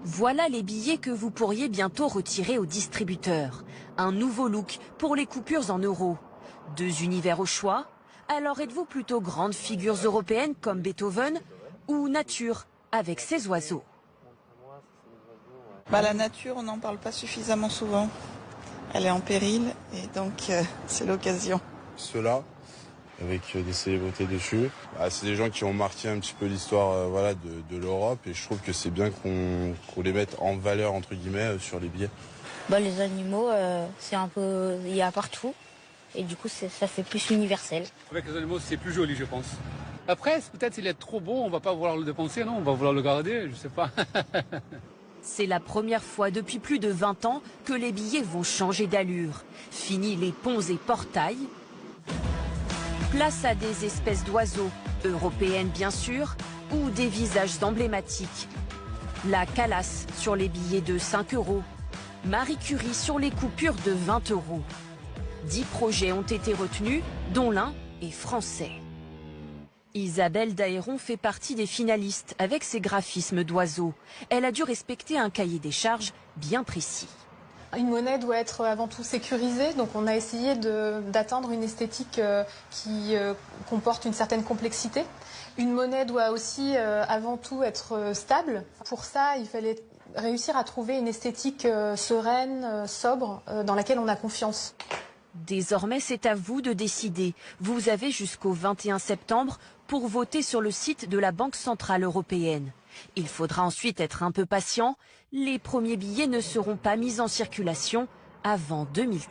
Voilà les billets que vous pourriez bientôt retirer au distributeur. Un nouveau look pour les coupures en euros. 2 univers au choix. Alors êtes-vous plutôt grandes figures européennes comme Beethoven ou nature avec ses oiseaux? La nature, on n'en parle pas suffisamment souvent. Elle est en péril et donc c'est l'occasion. Ceux-là, avec des célébrités dessus, c'est des gens qui ont marqué un petit peu l'histoire de l'Europe et je trouve que c'est bien qu'on les mette en valeur entre guillemets sur les billets. Les animaux, c'est un peu, il y a partout et du coup ça fait plus universel. Avec les animaux, c'est plus joli, je pense. Après, peut-être s'il est trop beau, on va pas vouloir le dépenser, non, on va vouloir le garder, je sais pas. C'est la première fois depuis plus de 20 ans que les billets vont changer d'allure. Fini les ponts et portails. Place à des espèces d'oiseaux, européennes bien sûr, ou des visages emblématiques. La Calas sur les billets de 5 €. Marie Curie sur les coupures de 20 €. 10 projets ont été retenus, dont l'un est français. Isabelle Daéron fait partie des finalistes avec ses graphismes d'oiseaux. Elle a dû respecter un cahier des charges bien précis. Une monnaie doit être avant tout sécurisée, donc on a essayé d'atteindre une esthétique qui comporte une certaine complexité. Une monnaie doit aussi avant tout être stable. Pour ça, il fallait réussir à trouver une esthétique sereine, sobre, dans laquelle on a confiance. Désormais, c'est à vous de décider. Vous avez jusqu'au 21 septembre pour voter sur le site de la Banque centrale européenne. Il faudra ensuite être un peu patient. Les premiers billets ne seront pas mis en circulation avant 2030.